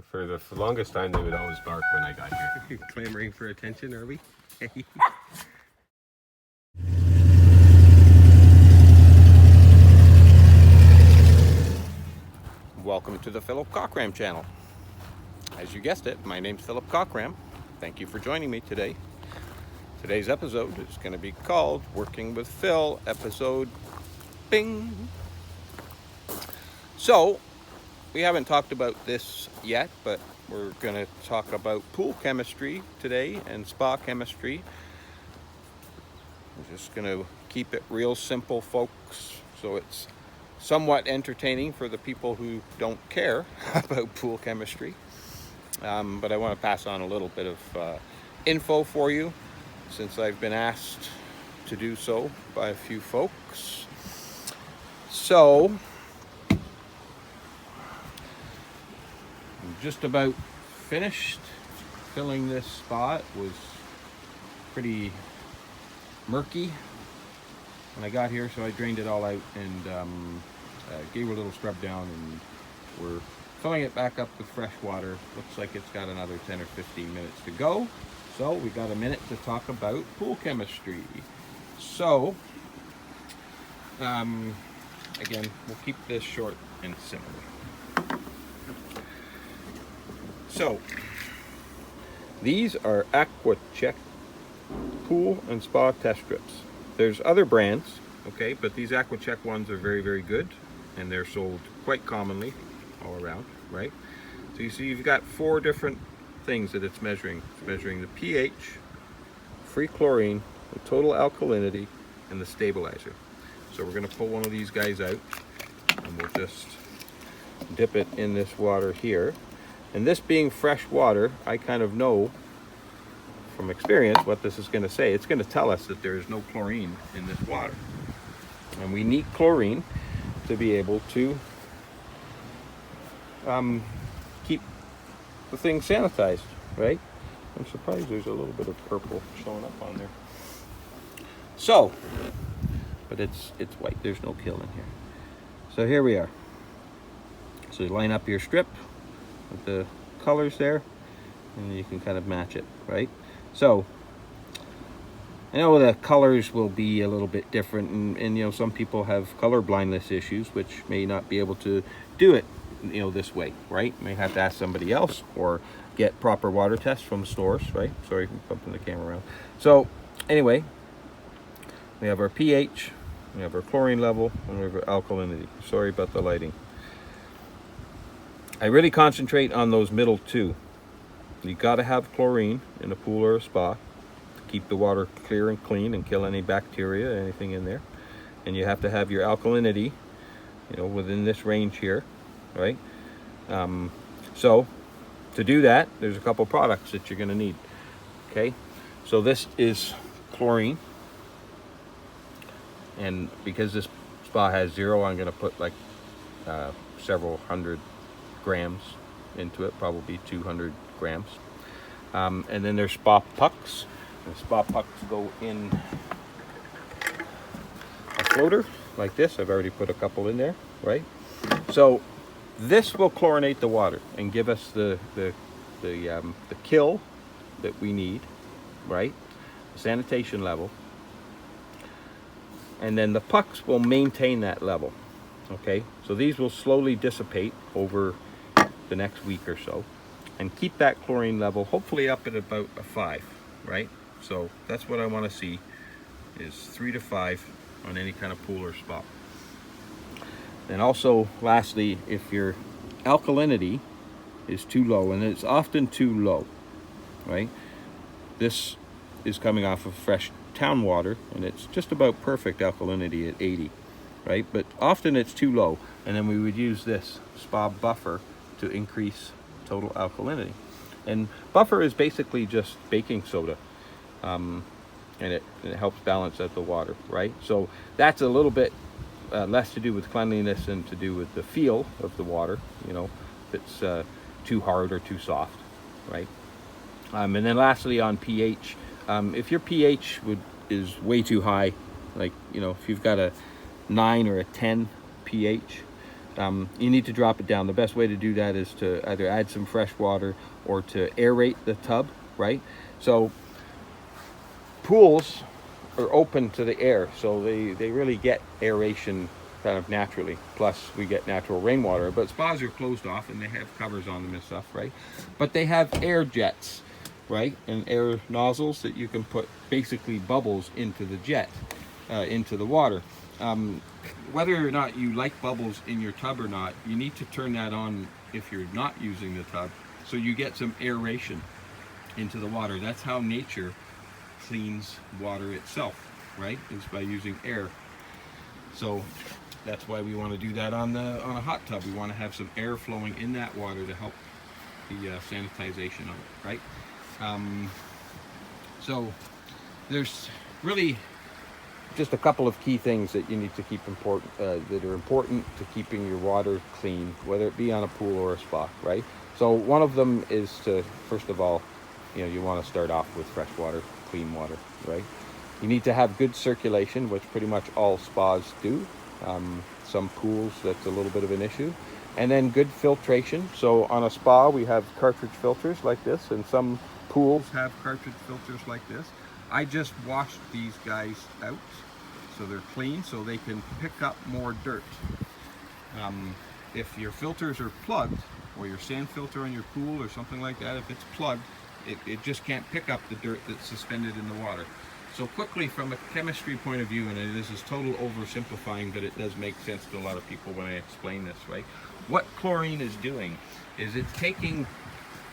For the longest time, they would always bark when I got here. Clamoring for attention, are we? Welcome to the Philip Cockram channel. As you guessed it, my name's Philip Cockram. Thank you for joining me today. Today's episode is going to be called Working with Phil, episode Bing. So, we haven't talked about this yet, but we're going to talk about pool chemistry today and spa chemistry. I'm just going to keep it real simple, folks, so it's somewhat entertaining for the people who don't care about pool chemistry. But I want to pass on a little bit of info for you, since I've been asked to do so by a few folks. So, I'm just about finished filling this spa. It was pretty murky when I got here, so I drained it all out and gave it a little scrub down, and we're filling it back up with fresh water. Looks like it's got another 10 or 15 minutes to go. So we got a minute to talk about pool chemistry. So, again, we'll keep this short and simple. So, these are Aqua Chek pool and spa test strips. There's other brands, okay, but these Aqua Chek ones are very, very good, and they're sold quite commonly all around, right? So you see you've got 4 different things that it's measuring. It's measuring the pH, free chlorine, the total alkalinity, and the stabilizer. So we're going to pull one of these guys out, and we'll just dip it in this water here. And this being fresh water, I kind of know from experience what this is going to say. It's going to tell us that there is no chlorine in this water. And we need chlorine to be able to keep the thing sanitized, right? I'm surprised there's a little bit of purple showing up on there. So, but it's white. There's no kill in here. So here we are. So you line up your strip with the colors there, and you can kind of match it, right? So I know the colors will be a little bit different, and you know, some people have color blindness issues, which may not be able to do it, you know, this way, right? May have to ask somebody else or get proper water tests from stores, right? Sorry, I'm bumping the camera around. So anyway, we have our pH, we have our chlorine level, and we have our alkalinity. Sorry about the lighting. I really concentrate on those middle two. You got to have chlorine in a pool or a spa to keep the water clear and clean and kill any bacteria, anything in there. And you have to have your alkalinity, you know, within this range here, right? So to do that, there's a couple products that you're going to need. Okay, so this is chlorine, and because this spa has 0, I'm going to put like several hundred grams into it, probably 200 grams. And then there's spa pucks. The spa pucks go in a floater like this. I've already put a couple in there, right? So this will chlorinate the water and give us the kill that we need, right? The sanitation level. And then the pucks will maintain that level. Okay, so these will slowly dissipate over the next week or so and keep that chlorine level hopefully up at about a 5, right? So that's what I want to see, is 3 to 5 on any kind of pool or spa. And also, lastly, if your alkalinity is too low, and it's often too low, right? This is coming off of fresh town water, and it's just about perfect alkalinity at 80, right? But often it's too low, and then we would use this spa buffer to increase total alkalinity. And buffer is basically just baking soda, and it helps balance out the water, right? So that's a little bit less to do with cleanliness and to do with the feel of the water, you know, if it's too hard or too soft, right? And then lastly, on pH, if your pH is way too high, like, you know, if you've got a 9 or a 10 pH, you need to drop it down. The best way to do that is to either add some fresh water or to aerate the tub, right? So pools are open to the air, so they really get aeration kind of naturally. Plus we get natural rainwater, but spas are closed off and they have covers on them and stuff, right? But they have air jets, right? And air nozzles that you can put basically bubbles into the jet, into the water. Whether or not you like bubbles in your tub or not, you need to turn that on if you're not using the tub, so you get some aeration into the water. That's how nature cleans water itself, right? Is by using air. So that's why we want to do that on a hot tub. We want to have some air flowing in that water to help the sanitization of it, right? So there's really just a couple of key things that you need to keep that are important to keeping your water clean, whether it be on a pool or a spa, right? So one of them is to, first of all, you want to start off with fresh water, clean water, right? You need to have good circulation, which pretty much all spas do. Some pools, that's a little bit of an issue. And then good filtration. So on a spa, we have cartridge filters like this, and some pools have cartridge filters like this. I just washed these guys out, so they're clean, so they can pick up more dirt. If your filters are plugged, or your sand filter on your pool or something like that, if it's plugged, it just can't pick up the dirt that's suspended in the water. So quickly, from a chemistry point of view, and this is total oversimplifying, but it does make sense to a lot of people when I explain this, right? What chlorine is doing is it's taking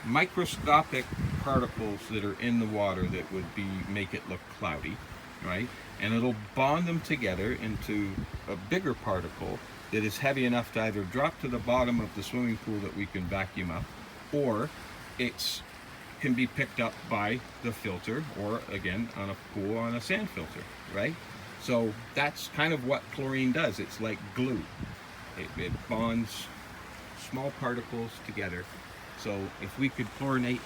microscopic particles that are in the water that would make it look cloudy, right? And it'll bond them together into a bigger particle that is heavy enough to either drop to the bottom of the swimming pool that we can vacuum up, or it's can be picked up by the filter, or again on a pool on a sand filter, right? So that's kind of what chlorine does. It's like glue. It bonds small particles together. So if we could chlorinate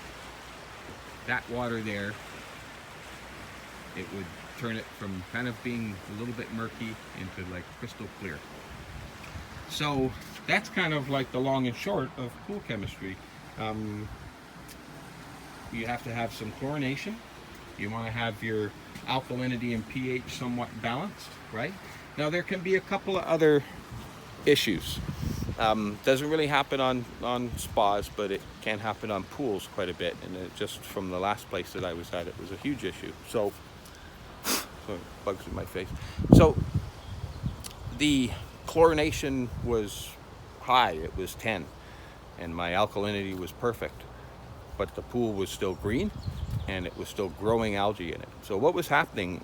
that water there, it would turn it from kind of being a little bit murky into like crystal clear. So that's kind of like the long and short of pool chemistry. You have to have some chlorination. You want to have your alkalinity and pH somewhat balanced, right? Now there can be a couple of other issues. Doesn't really happen on spas, but it can happen on pools quite a bit. And just from the last place that I was at, it was a huge issue. So, bugs in my face. So the chlorination was high, it was 10, and my alkalinity was perfect. But the pool was still green and it was still growing algae in it. So what was happening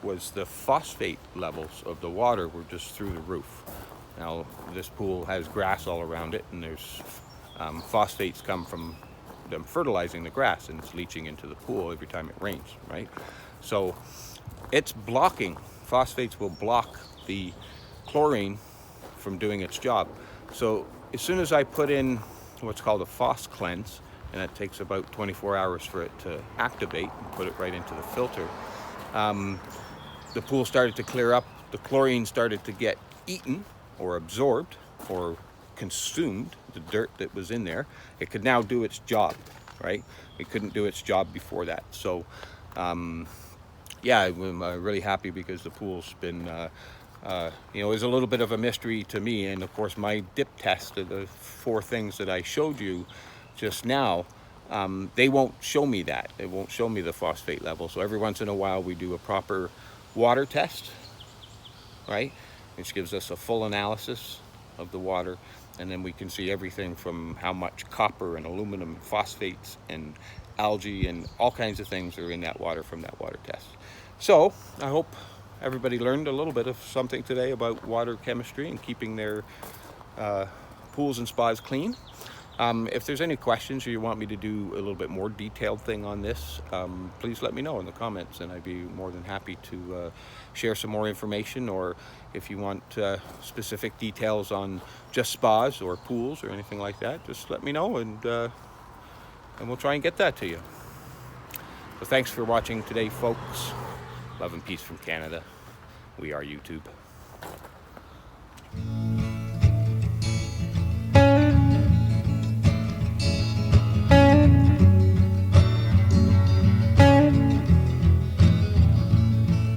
was the phosphate levels of the water were just through the roof. Now this pool has grass all around it, and there's phosphates come from them fertilizing the grass, and it's leaching into the pool every time it rains, right? So it's blocking, phosphates will block the chlorine from doing its job. So as soon as I put in what's called a phos cleanse, and it takes about 24 hours for it to activate and put it right into the filter, the pool started to clear up. The chlorine started to get eaten or absorbed or consumed, the dirt that was in there. It could now do its job, right? It couldn't do its job before that. So yeah, I'm really happy because the pool's been it was a little bit of a mystery to me. And of course my dip test of the 4 things that I showed you just now, they won't show me that. They won't show me the phosphate level. So every once in a while we do a proper water test, right? Which gives us a full analysis of the water, and then we can see everything from how much copper and aluminum and phosphates and algae and all kinds of things are in that water from that water test. So I hope everybody learned a little bit of something today about water chemistry and keeping their pools and spas clean. If there's any questions or you want me to do a little bit more detailed thing on this, please let me know in the comments, and I'd be more than happy to share some more information. Or if you want specific details on just spas or pools or anything like that, just let me know, and we'll try and get that to you. So thanks for watching today, folks. Love and peace from Canada. We are YouTube.